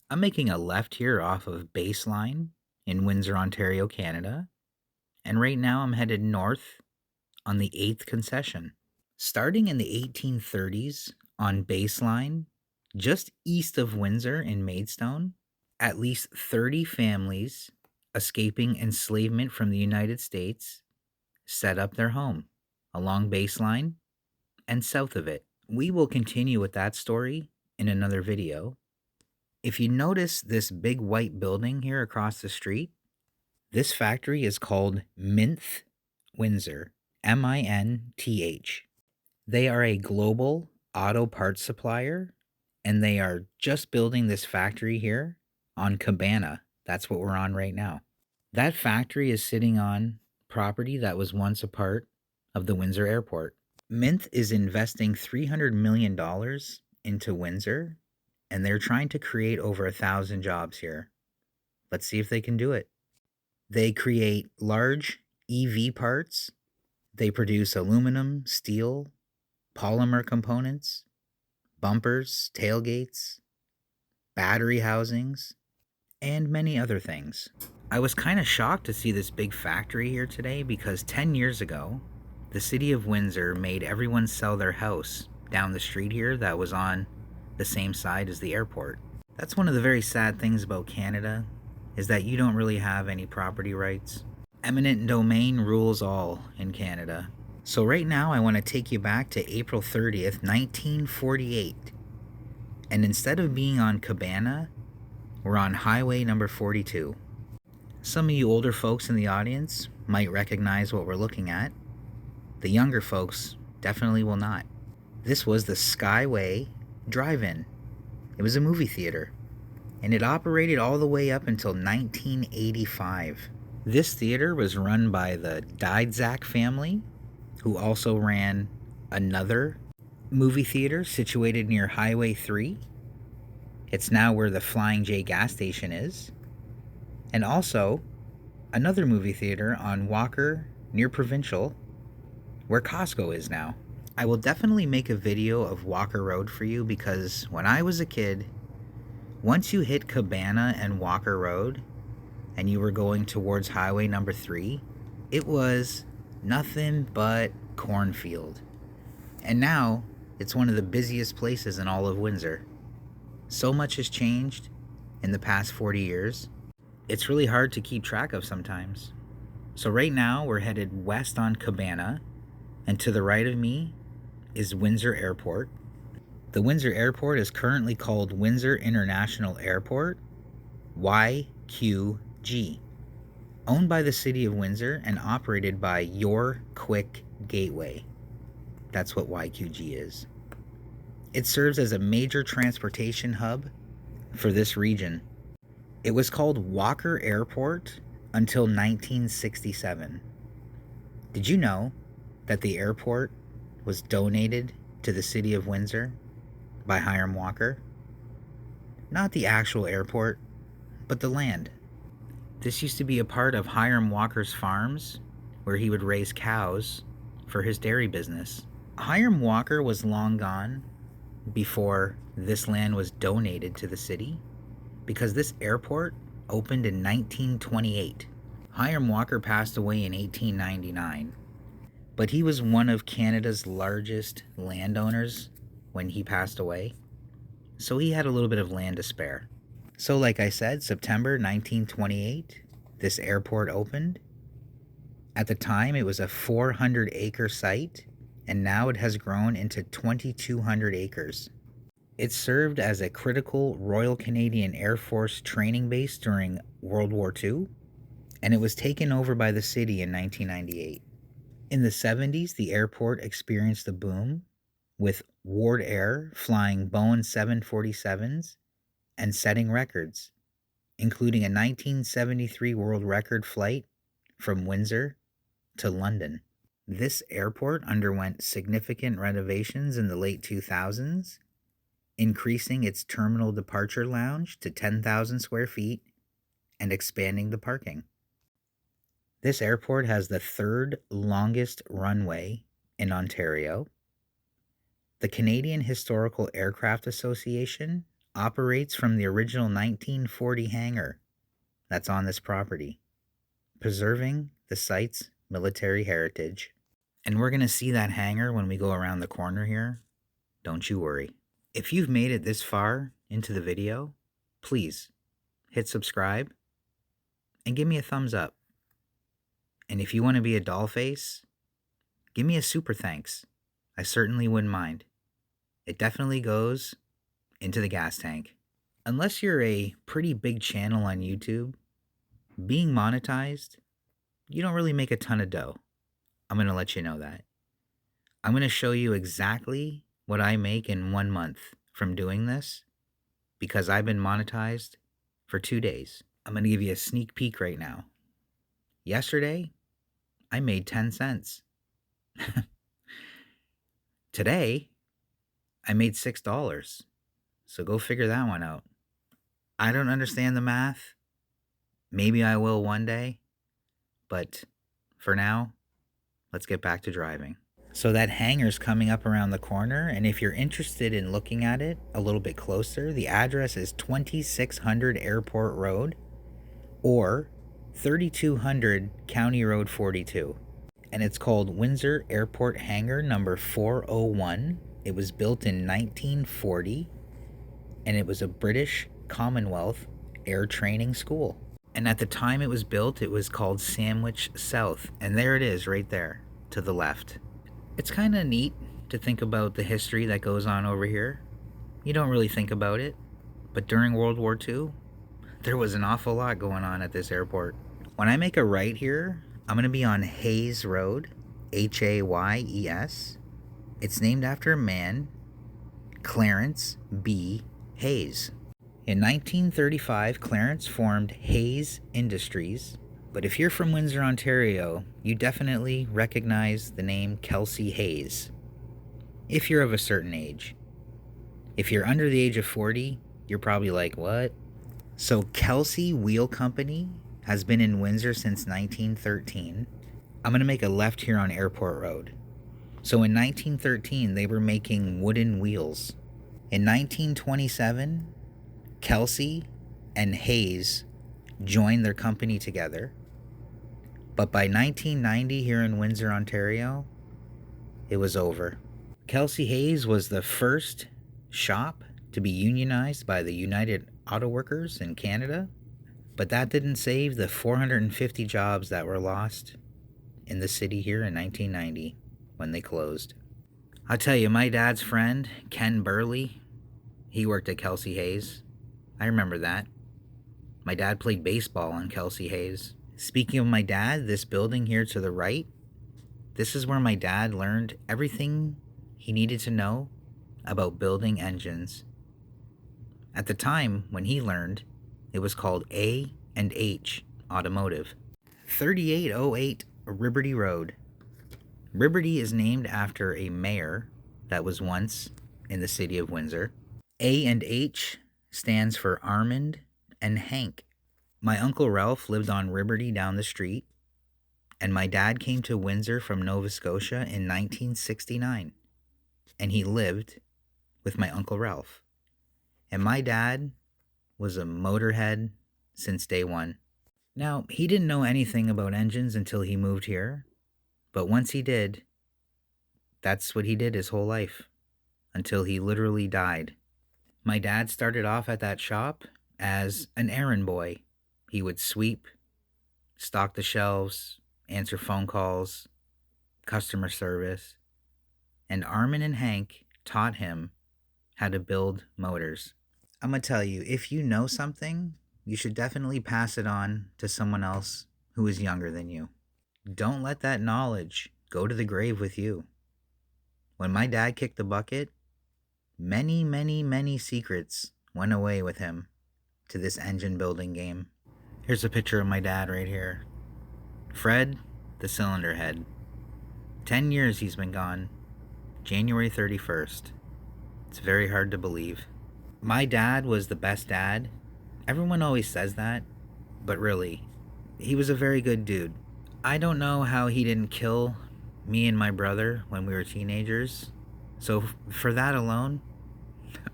I'm making a left here off of Baseline in Windsor, Ontario, Canada, and right now I'm headed north on the 8th concession. Starting in the 1830s on Baseline, just east of Windsor in Maidstone, at least 30 families escaping enslavement from the United States set up their home along Baseline and south of it. We will continue with that story in another video. If you notice this big white building here across the street, this factory is called Minth Windsor, Minth. They are a global auto parts supplier, and they are just building this factory here on Cabana. That's what we're on right now. That factory is sitting on property that was once a part of the Windsor Airport. Minth is investing $300 million into Windsor, and they're trying to create over 1,000 jobs here. Let's see if they can do it. They create large EV parts. They produce aluminum, steel, polymer components, bumpers, tailgates, battery housings, and many other things. I was kind of shocked to see this big factory here today because 10 years ago, the city of Windsor made everyone sell their house down the street here that was on the same side as the airport. That's one of the very sad things about Canada, is that you don't really have any property rights. Eminent domain rules all in Canada. So right now I want to take you back to April 30th, 1948. And instead of being on Cabana, we're on highway number 42. Some of you older folks in the audience might recognize what we're looking at. The younger folks definitely will not. This was the Skyway drive-in. It was a movie theater, and it operated all the way up until 1985. This theater was run by the Diedzak family, who also ran another movie theater situated near Highway 3. It's now where the Flying J gas station is. And also another movie theater on Walker near Provincial, where Costco is now. I will definitely make a video of Walker Road for you because when I was a kid, once you hit Cabana and Walker Road and you were going towards highway number 3, it was nothing but cornfield. And now it's one of the busiest places in all of Windsor. So much has changed in the past 40 years. It's really hard to keep track of sometimes. So right now we're headed west on Cabana, and to the right of me is Windsor Airport. The Windsor Airport is currently called Windsor International Airport, YQG, owned by the City of Windsor and operated by Your Quick Gateway. That's what YQG is. It serves as a major transportation hub for this region. It was called Walker Airport until 1967. Did you know that the airport was donated to the City of Windsor by Hiram Walker? Not the actual airport, but the land. This used to be a part of Hiram Walker's farms, where he would raise cows for his dairy business. Hiram Walker was long gone before this land was donated to the city, because this airport opened in 1928. Hiram Walker passed away in 1899, but he was one of Canada's largest landowners when he passed away, so he had a little bit of land to spare. So like I said, September 1928, this airport opened. At the time, it was a 400-acre site, and now it has grown into 2,200 acres. It served as a critical Royal Canadian Air Force training base during World War II, and it was taken over by the city in 1998. In the 70s, the airport experienced a boom, with Ward Air flying Boeing 747s and setting records, including a 1973 world record flight from Windsor to London. This airport underwent significant renovations in the late 2000s, increasing its terminal departure lounge to 10,000 square feet and expanding the parking. This airport has the third longest runway in Ontario. The Canadian Historical Aircraft Association operates from the original 1940 hangar that's on this property, preserving the site's military heritage. And we're going to see that hangar when we go around the corner here. Don't you worry. If you've made it this far into the video, please hit subscribe and give me a thumbs up. And if you want to be a dollface, give me a super thanks. I certainly wouldn't mind. It definitely goes into the gas tank. Unless you're a pretty big channel on YouTube, being monetized, you don't really make a ton of dough. I'm going to let you know that. I'm going to show you exactly what I make in 1 month from doing this because I've been monetized for 2 days. I'm going to give you a sneak peek right now. Yesterday, I made 10 cents. Today, I made $6. So go figure that one out. I don't understand the math. Maybe I will one day. But for now, let's get back to driving. So that hangar's coming up around the corner, and if you're interested in looking at it a little bit closer, the address is 2600 Airport Road or 3200 County Road 42. And it's called Windsor Airport Hangar number 401. It was built in 1940, and it was a British Commonwealth air training school. And at the time it was built, it was called Sandwich South. And there it is right there to the left. It's kind of neat to think about the history that goes on over here. You don't really think about it, but during World War II, there was an awful lot going on at this airport. When I make a right here, I'm going to be on Hayes Road, Hayes. It's named after a man, Clarence B. Hayes. In 1935, Clarence formed Hayes Industries, but if you're from Windsor, Ontario, you definitely recognize the name Kelsey Hayes, if you're of a certain age. If you're under the age of 40, you're probably like, what? So Kelsey Wheel Company has been in Windsor since 1913. I'm going to make a left here on Airport Road. So in 1913, they were making wooden wheels. In 1927, Kelsey and Hayes joined their company together. But by 1990 here in Windsor, Ontario, it was over. Kelsey Hayes was the first shop to be unionized by the United Auto Workers in Canada, but that didn't save the 450 jobs that were lost in the city here in 1990 when they closed. I'll tell you, my dad's friend, Ken Burley, he worked at Kelsey Hayes. I remember that. My dad played baseball on Kelsey Hayes. Speaking of my dad, this building here to the right, this is where my dad learned everything he needed to know about building engines. At the time when he learned, it was called A&H Automotive. 3808 Liberty Road. Liberty is named after a mayor that was once in the city of Windsor. A&H stands for Armand and Hank. My Uncle Ralph lived on Liberty down the street, and my dad came to Windsor from Nova Scotia in 1969, and he lived with my Uncle Ralph. And my dad was a motorhead since day one. Now, he didn't know anything about engines until he moved here, but once he did, that's what he did his whole life, until he literally died. My dad started off at that shop as an errand boy. He would sweep, stock the shelves, answer phone calls, customer service, and Armin and Hank taught him how to build motors. I'm going to tell you, if you know something, you should definitely pass it on to someone else who is younger than you. Don't let that knowledge go to the grave with you. When my dad kicked the bucket, many secrets went away with him to this engine building game. Here's a picture of my dad right here. Fred, the cylinder head. 10 years he's been gone. January 31st. It's very hard to believe. My dad was the best dad. Everyone always says that, but really, he was a very good dude. I don't know how he didn't kill me and my brother when we were teenagers. So for that alone,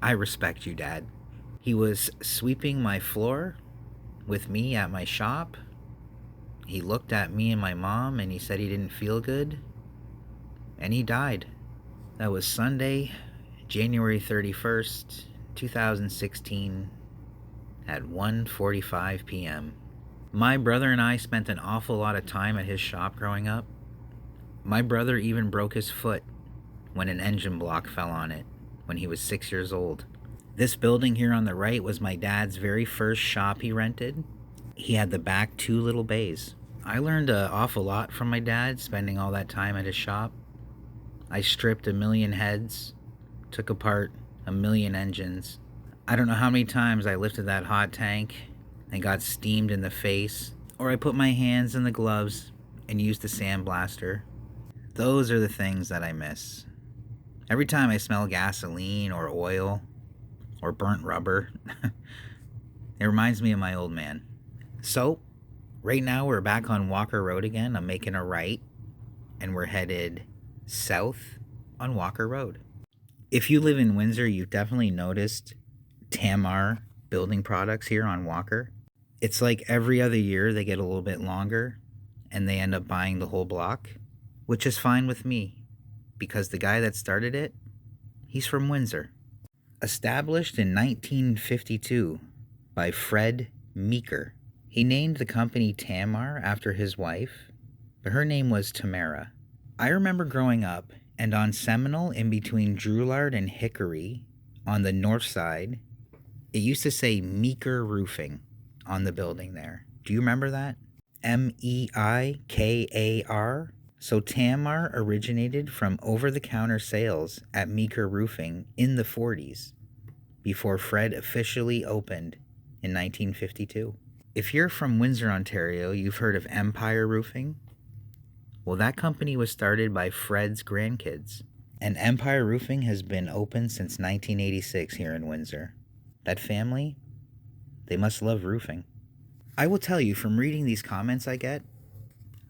I respect you, Dad. He was sweeping my floor with me at my shop. He looked at me and my mom and he said he didn't feel good. And he died. That was Sunday, January 31st, 2016 at 1:45 p.m. My brother and I spent an awful lot of time at his shop growing up. My brother even broke his foot when an engine block fell on it when he was 6 years old. This building here on the right was my dad's very first shop he rented. He had the back 2 little bays. I learned an awful lot from my dad spending all that time at his shop. I stripped 1,000,000 heads, took apart 1,000,000 engines. I don't know how many times I lifted that hot tank and got steamed in the face, or I put my hands in the gloves and used the sandblaster. Those are the things that I miss. Every time I smell gasoline or oil or burnt rubber, it reminds me of my old man. So, right now we're back on Walker Road again. I'm making a right, and we're headed south on Walker Road. If you live in Windsor, you've definitely noticed Tamar building products here on Walker. It's like every other year they get a little bit longer, and they end up buying the whole block, which is fine with me, because the guy that started it, he's from Windsor. Established in 1952 by Fred Meeker. He named the company Tamar after his wife, but her name was Tamara. I remember growing up, and on Seminole in between Drouillard and Hickory, on the north side, it used to say Meeker Roofing on the building there. Do you remember that? Meikar. So Tamar originated from over-the-counter sales at Meeker Roofing in the 40s, before Fred officially opened in 1952. If you're from Windsor, Ontario, you've heard of Empire Roofing. Well, that company was started by Fred's grandkids, and Empire Roofing has been open since 1986 here in Windsor. That family, they must love roofing. I will tell you, from reading these comments I get,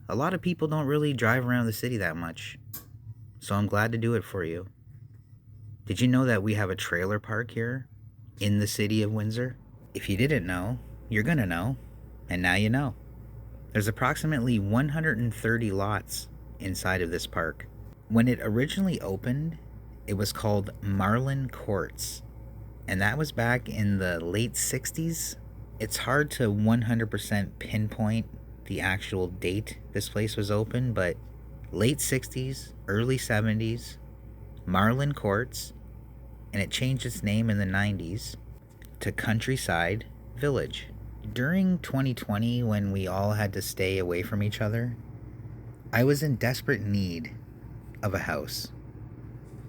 a lot of people don't really drive around the city that much, so I'm glad to do it for you. Did you know that we have a trailer park here in the city of Windsor? If you didn't know, you're gonna know, and now you know. There's approximately 130 lots inside of this park. When it originally opened, it was called Marlin Courts, and that was back in the late 60s. It's hard to 100% pinpoint the actual date this place was open, but late 60s, early 70s, Marlin Courts, and it changed its name in the 90s to Countryside Village. During 2020, when we all had to stay away from each other, I was in desperate need of a house.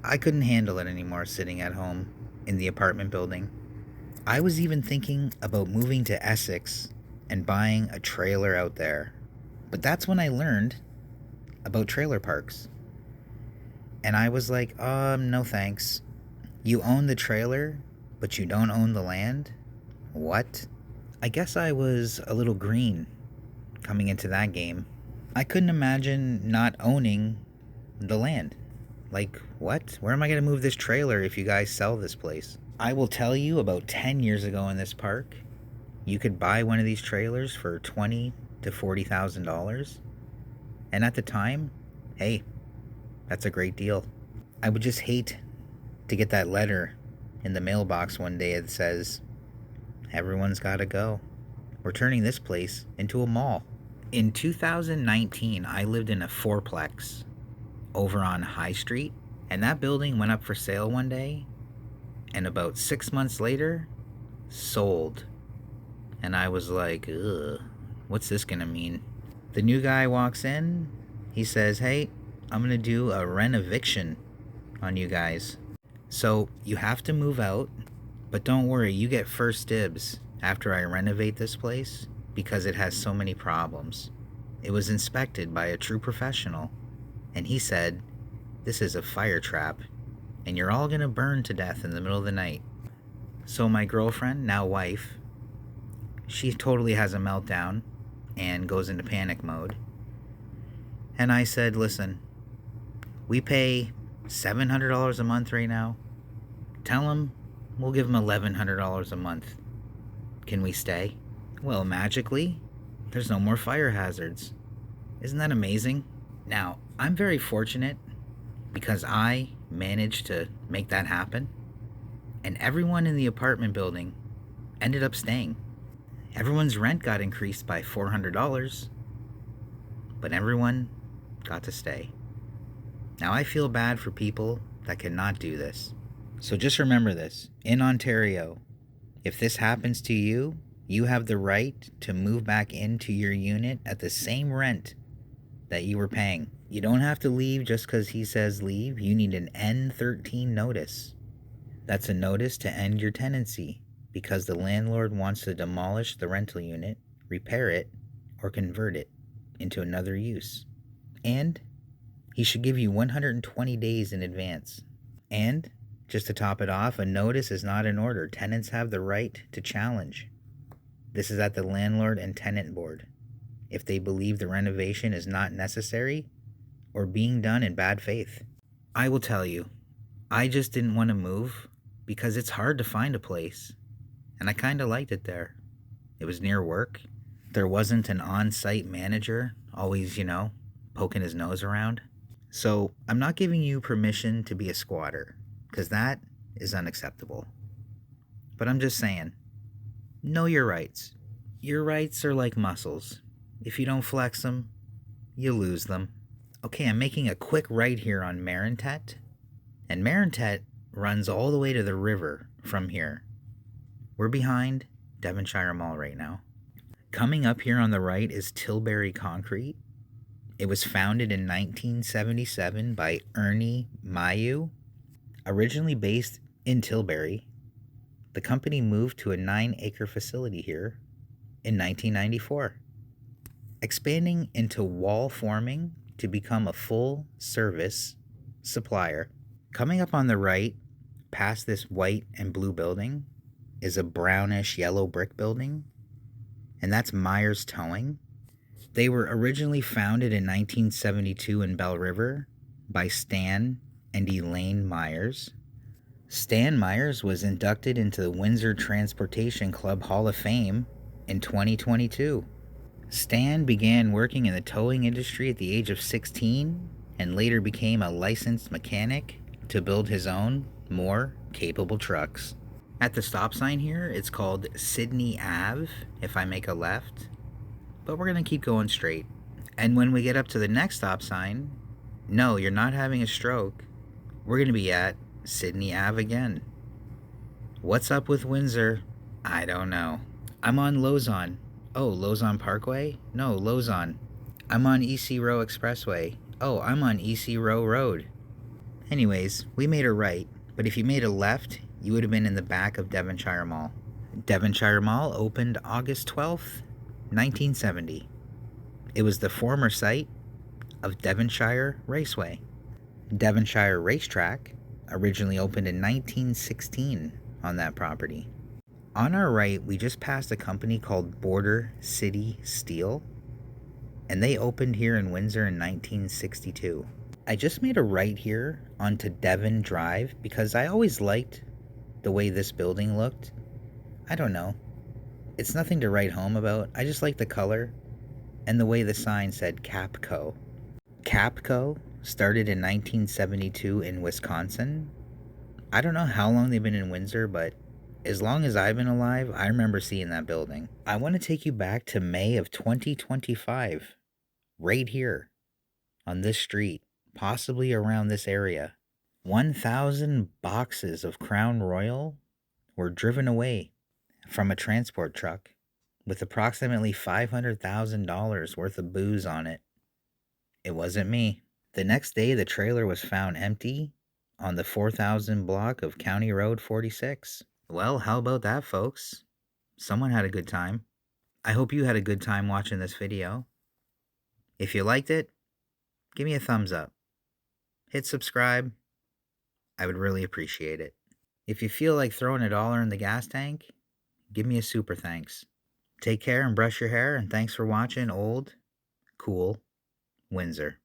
I couldn't handle it anymore sitting at home in the apartment building. I was even thinking about moving to Essex and buying a trailer out there. But that's when I learned about trailer parks. And I was like, no thanks. You own the trailer, but you don't own the land? What? I guess I was a little green coming into that game. I couldn't imagine not owning the land. Like, what? Where am I going to move this trailer if you guys sell this place? I will tell you, about 10 years ago in this park, you could buy one of these trailers for $20,000 to $40,000. And at the time, hey, that's a great deal. I would just hate to get that letter in the mailbox one day that says, everyone's got to go. We're turning this place into a mall. In 2019, I lived in a fourplex over on High Street, and that building went up for sale one day, and about 6 months later, sold. And I was like, ugh, what's this gonna mean? The new guy walks in, he says, hey, I'm gonna do a renoviction on you guys. So you have to move out, but don't worry, you get first dibs after I renovate this place because it has so many problems. It was inspected by a true professional, and he said, this is a fire trap, and you're all gonna burn to death in the middle of the night. So my girlfriend, now wife, she totally has a meltdown and goes into panic mode. And I said, listen, we pay $700 a month right now. Tell them We'll give him $1,100 a month. Can we stay? Well, magically, there's no more fire hazards. Isn't that amazing? Now, I'm very fortunate because I managed to make that happen, and everyone in the apartment building ended up staying. Everyone's rent got increased by $400, but everyone got to stay. Now, I feel bad for people that cannot do this. So just remember this. In Ontario, if this happens to you, you have the right to move back into your unit at the same rent that you were paying. You don't have to leave just because he says leave. You need an N13 notice. That's a notice to end your tenancy because the landlord wants to demolish the rental unit, repair it, or convert it into another use. And he should give you 120 days in advance. And just to top it off, a notice is not an order. Tenants have the right to challenge. This is at the landlord and tenant board. If they believe the renovation is not necessary or being done in bad faith. I will tell you, I just didn't want to move because it's hard to find a place. And I kind of liked it there. It was near work. There wasn't an on-site manager always, poking his nose around. So I'm not giving you permission to be a squatter because that is unacceptable. But I'm just saying, know your rights. Your rights are like muscles. If you don't flex them, you lose them. Okay, I'm making a quick right here on Marintet. And Marintet runs all the way to the river from here. We're behind Devonshire Mall right now. Coming up here on the right is Tilbury Concrete. It was founded in 1977 by Ernie Mayu. Originally based in Tilbury, the company moved to a 9-acre facility here in 1994, expanding into wall forming to become a full-service supplier. Coming up on the right, past this white and blue building, is a brownish yellow brick building, and that's Myers Towing. They were originally founded in 1972 in Bell River by Stan and Elaine Myers. Stan Myers was inducted into the Windsor Transportation Club Hall of Fame in 2022. Stan began working in the towing industry at the age of 16 and later became a licensed mechanic to build his own, more capable trucks. At the stop sign here, it's called Sydney Ave if I make a left, but we're going to keep going straight. And when we get up to the next stop sign, no, you're not having a stroke. We're going to be at Sydney Ave again. What's up with Windsor? I don't know. I'm on Lozon. Oh, Lozon Parkway? No, Lozon. I'm on EC Row Expressway. Oh, I'm on EC Row Road. Anyways, we made a right, but if you made a left, you would have been in the back of Devonshire Mall. Devonshire Mall opened August 12th, 1970. It was the former site of Devonshire Raceway. Devonshire Racetrack originally opened in 1916 on that property. On our right, we just passed a company called Border City Steel, and they opened here in Windsor in 1962. I just made a right here onto Devon Drive because I always liked the way this building looked. I don't know. It's nothing to write home about. I just like the color and the way the sign said Capco. Capco started in 1972 in Wisconsin. I don't know how long they've been in Windsor, but as long as I've been alive, I remember seeing that building. I want to take you back to May of 2025, right here on this street, possibly around this area. 1,000 boxes of Crown Royal were driven away from a transport truck with approximately $500,000 worth of booze on it. It wasn't me. The next day, the trailer was found empty on the 4,000 block of County Road 46. Well, how about that, folks? Someone had a good time. I hope you had a good time watching this video. If you liked it, give me a thumbs up. Hit subscribe. I would really appreciate it. If you feel like throwing $1 in the gas tank, give me a super thanks. Take care and brush your hair, and thanks for watching Old, Cool Windsor.